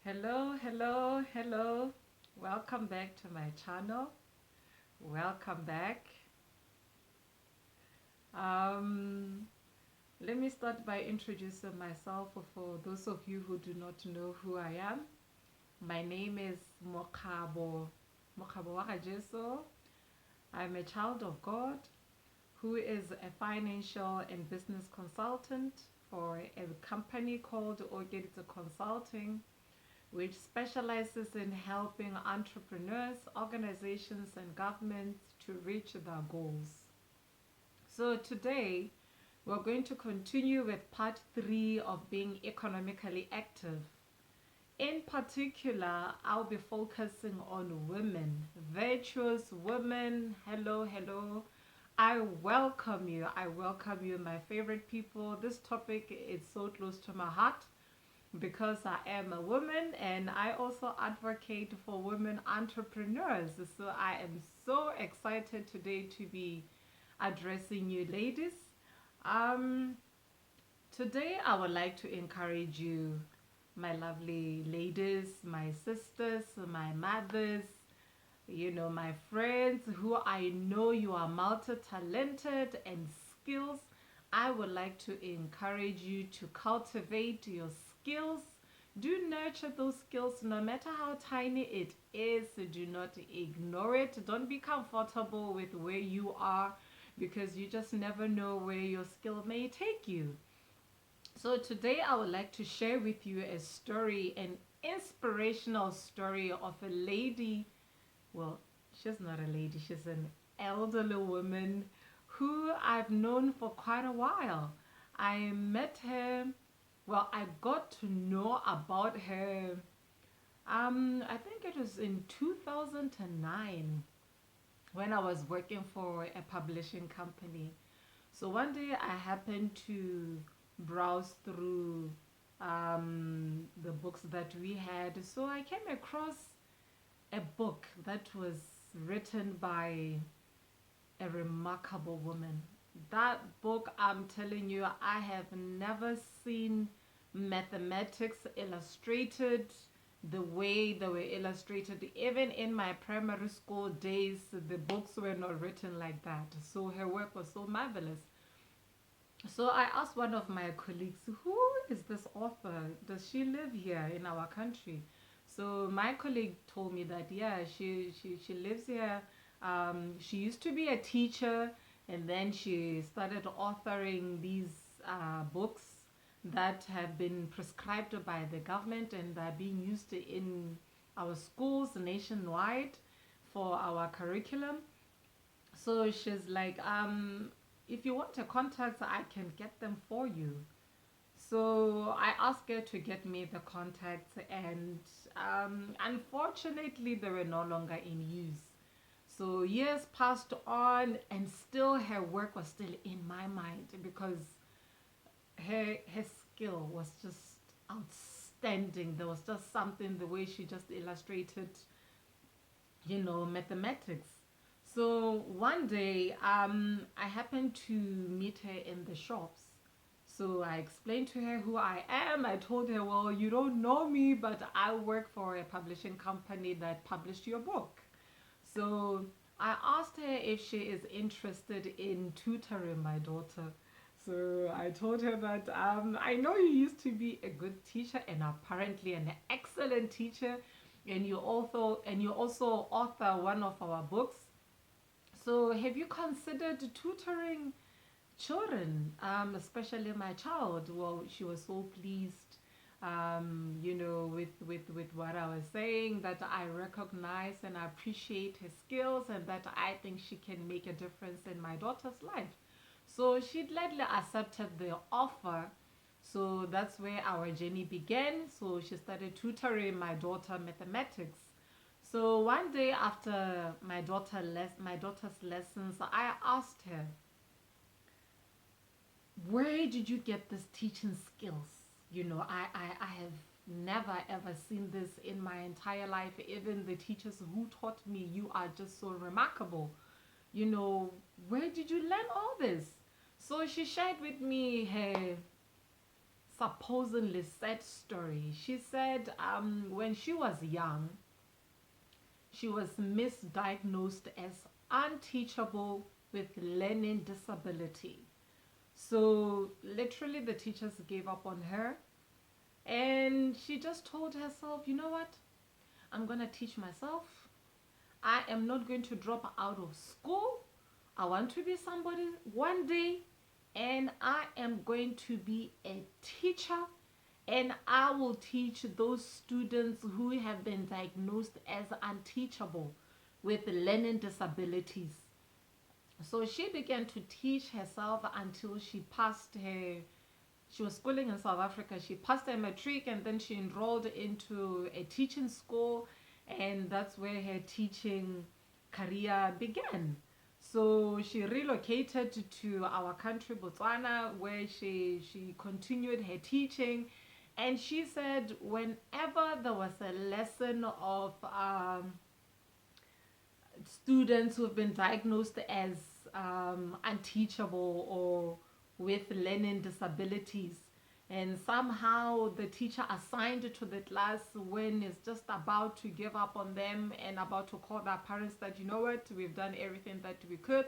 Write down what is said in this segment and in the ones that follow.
Hello, hello, hello. Welcome back to my channel. Welcome back. Um, Let me start by introducing myself for those of you who do not know who I am. My name is Mokabo Wakajeso. I'm a child of God who is a financial and business consultant for a company called Orgedito Consulting, which specializes in helping entrepreneurs, organizations, and governments to reach their goals. So, today we're going to continue with part three of being economically active. In particular, I'll be focusing on women, virtuous women. Hello, hello. I welcome you. I welcome you, my favorite people. This topic is so close to my heart because I am a woman and I also advocate for women entrepreneurs. So I am so excited today to be addressing you ladies. Um, Today I would like to encourage you, my lovely ladies, my sisters, my mothers, my friends who I know you are multi-talented and skills. I would like to encourage you to cultivate your skills. Do nurture those skills no matter how tiny it is. Do not ignore it. Don't be comfortable with where you are because you just never know where your skill may take you. So today I would like to share with you a story, an inspirational story of a lady. Well, she's not a lady, she's an elderly woman who I've known for quite a while. I met her, well, I got to know about her. I think it was in 2009 when I was working for a publishing company. So one day I happened to browse through the books that we had. So I came across a book that was written by a remarkable woman. That book, I'm telling you, I have never seen mathematics illustrated the way they were illustrated. Even in my primary school days, the books were not written like that. So her work was so marvelous. So I asked one of my colleagues, who is this author? Does she live here in our country? So my colleague told me that, yeah, she lives here. She used to be a teacher and then she started authoring these books that have been prescribed by the government and are being used in our schools nationwide for our curriculum. So she's like, if you want a contact, I can get them for you. So I asked her to get me the contacts, and unfortunately, they were no longer in use. So years passed on, and still her work was still in my mind because her skill was just outstanding. There was just something the way she just illustrated, mathematics. So one day, I happened to meet her in the shops. So I explained to her who I am. I told her, well, you don't know me, but I work for a publishing company that published your book. So I asked her if she is interested in tutoring my daughter. So I told her that I know you used to be a good teacher and apparently an excellent teacher, and you also author one of our books. So have you considered tutoring children, especially my child? Well, she was so pleased, with what I was saying, that I recognize and I appreciate her skills and that I think she can make a difference in my daughter's life. So she gladly accepted the offer. So that's where our journey began. So she started tutoring my daughter mathematics. So one day after my daughter's lessons, I asked her, where did you get this teaching skills? I have never ever seen this in my entire life. Even the teachers who taught me, you are just so remarkable. You know, where did you learn all this? So she shared with me her supposedly sad story. She said when she was young, she was misdiagnosed as unteachable with learning disability. So literally the teachers gave up on her, and she just told herself, you know what? I'm going to teach myself. I am not going to drop out of school. I want to be somebody one day, and I am going to be a teacher, and I will teach those students who have been diagnosed as unteachable with learning disabilities. So she began to teach herself until she passed her. She was schooling in South Africa. She passed her matric, and then she enrolled into a teaching school, and that's where her teaching career began. So she relocated to our country, Botswana, where she continued her teaching. And she said whenever there was a lesson of students who have been diagnosed as unteachable or with learning disabilities, and somehow the teacher assigned to the class when it's just about to give up on them and about to call their parents that, you know what, we've done everything that we could,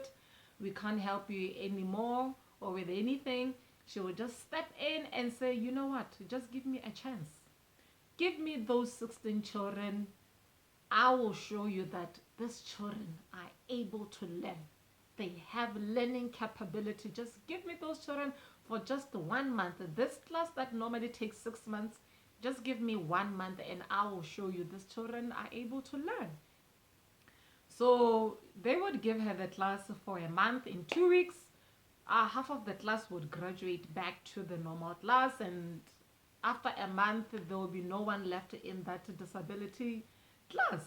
we can't help you anymore or with anything, she would just step in and say, you know what, just give me a chance, give me those 16 children. I will show you that these children are able to learn. They have learning capability. Just give me those children for just 1 month. This class that normally takes 6 months, just give me 1 month and I will show you these children are able to learn. So they would give her the class for a month. In 2 weeks, half of the class would graduate back to the normal class, and after a month, there will be no one left in that disability class.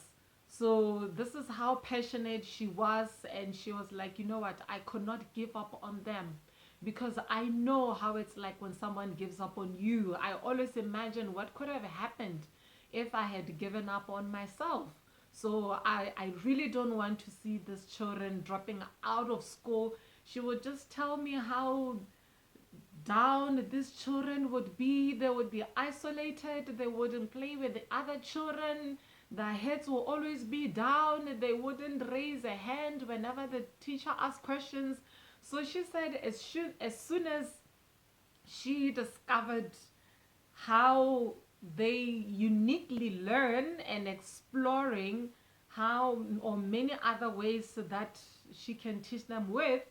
So this is how passionate she was, and she was like, you know what, I could not give up on them because I know how it's like when someone gives up on you. I always imagine what could have happened if I had given up on myself. So I really don't want to see these children dropping out of school. She would just tell me how down these children would be. They would be isolated. They wouldn't play with the other children. Their heads will always be down. They wouldn't raise a hand whenever the teacher asked questions. So she said as soon as she discovered how they uniquely learn and exploring how or many other ways that she can teach them with,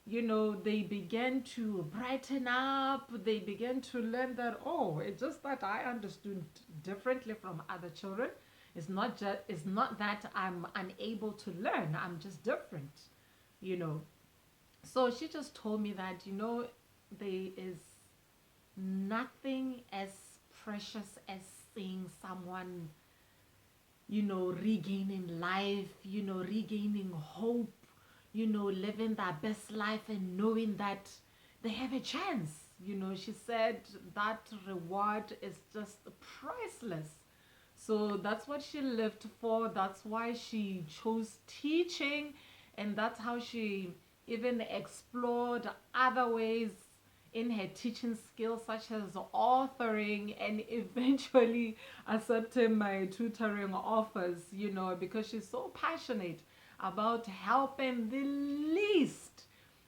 you know, they began to brighten up. They began to learn that, oh, it's just that I understood differently from other children. It's not that I'm unable to learn, I'm just different, you know. So she just told me that, you know, there is nothing as precious as seeing someone, you know, regaining life, you know, regaining hope, you know, living their best life and knowing that they have a chance. You know, she said that reward is just priceless. So that's what she lived for. That's why she chose teaching, and that's how she even explored other ways in her teaching skills, such as authoring, and eventually accepting my tutoring offers, you know, because she's so passionate about helping the least,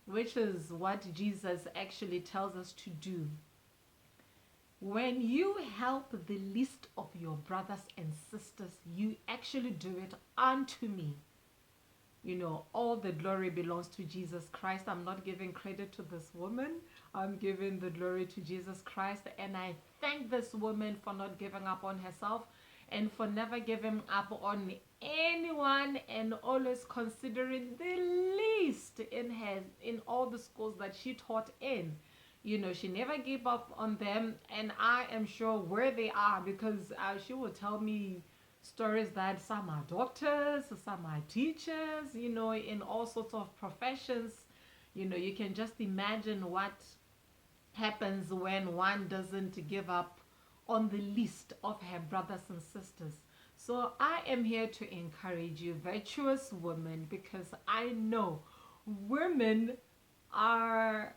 which is what Jesus actually tells us to do. When you help the least of your brothers and sisters, you actually do it unto me. You know, all the glory belongs to Jesus Christ. I'm not giving credit to this woman. I'm giving the glory to Jesus Christ. And I thank this woman for not giving up on herself and for never giving up on anyone, and always considering the least in all the schools that she taught in. You know, she never gave up on them, and I am sure where they are, because she would tell me stories that some are doctors, some are teachers, you know, in all sorts of professions. You know, you can just imagine what happens when one doesn't give up on the least of her brothers and sisters. So I am here to encourage you, virtuous women, because I know women are,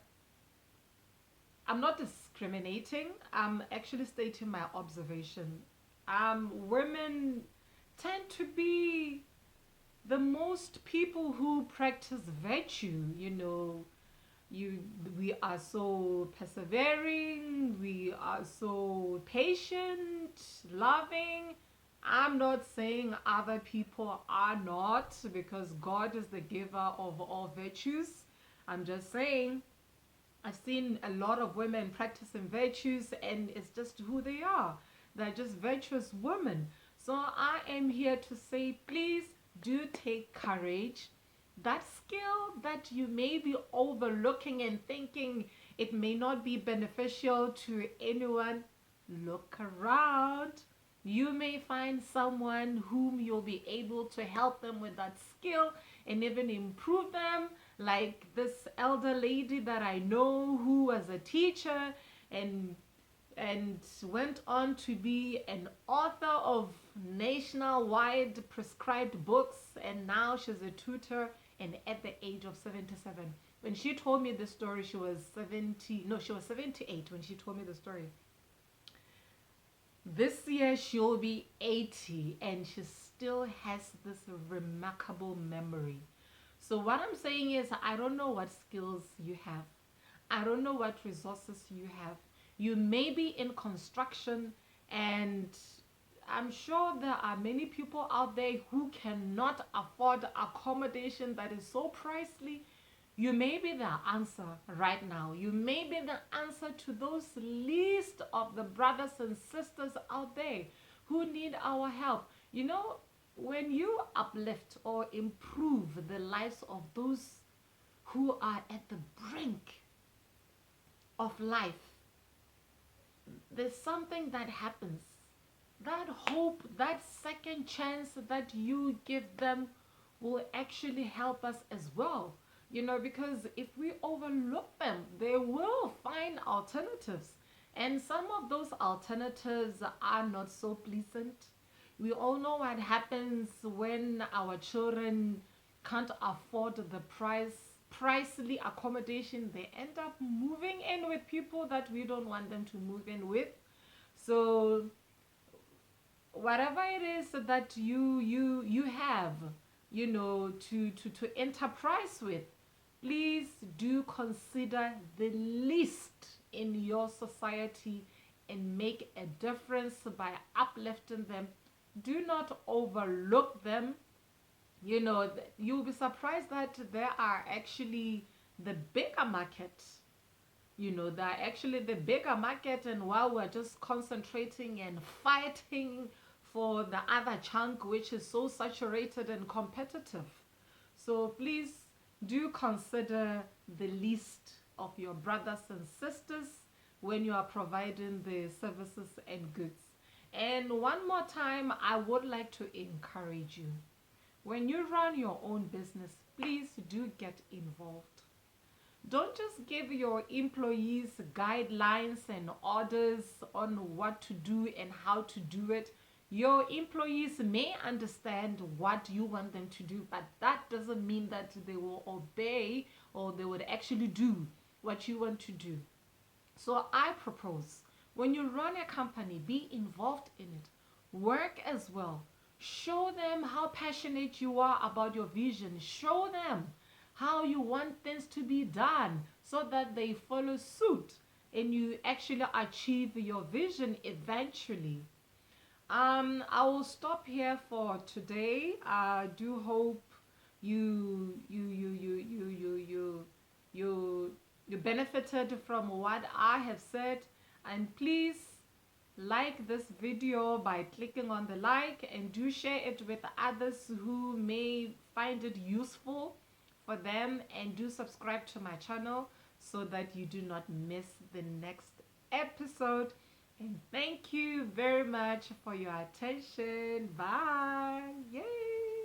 I'm not discriminating. I'm actually stating my observation. Women tend to be the most people who practice virtue. You we are so persevering, we are so patient, loving. I'm not saying other people are not, because God is the giver of all virtues. I'm just saying I've seen a lot of women practicing virtues, and it's just who they are. They're just virtuous women. So I am here to say, please do take courage. That skill that you may be overlooking and thinking it may not be beneficial to anyone, look around. You may find someone whom you'll be able to help them with that skill and even improve them. Like this elder lady that I know, who was a teacher and went on to be an author of nationwide prescribed books, and now she's a tutor, and at the age of 77. When she told me the story, she was 78 when she told me the story. This year she'll be 80, and she still has this remarkable memory. So what I'm saying is, I don't know what skills you have. I don't know what resources you have. You may be in construction, and I'm sure there are many people out there who cannot afford accommodation that is so pricey. You may be the answer right now. You may be the answer to those least of the brothers and sisters out there who need our help. When you uplift or improve the lives of those who are at the brink of life, there's something that happens. That hope, that second chance that you give them will actually help us as well. Because if we overlook them, they will find alternatives. And some of those alternatives are not so pleasant. We all know what happens when our children can't afford the pricely accommodation. They end up moving in with people that we don't want them to move in with. So whatever it is that you have, to enterprise with, please do consider the least in your society and make a difference by uplifting them. Do not overlook them. You'll be surprised that there are actually the bigger market. They're actually the bigger market, and while we're just concentrating and fighting for the other chunk, which is so saturated and competitive. So please do consider the least of your brothers and sisters when you are providing the services and goods. And one more time, I would like to encourage you. When you run your own business, please do get involved. Don't just give your employees guidelines and orders on what to do and how to do it. Your employees may understand what you want them to do, but that doesn't mean that they will obey or they would actually do what you want to do. So I propose, when you run a company, be involved in it. Work as well. Show them how passionate you are about your vision. Show them how you want things to be done so that they follow suit and you actually achieve your vision eventually. I will stop here for today. I do hope you benefited from what I have said, and please like this video by clicking on the like, and do share it with others who may find it useful for them, and do subscribe to my channel so that you do not miss the next episode. And thank you very much for your attention. Bye. Yay.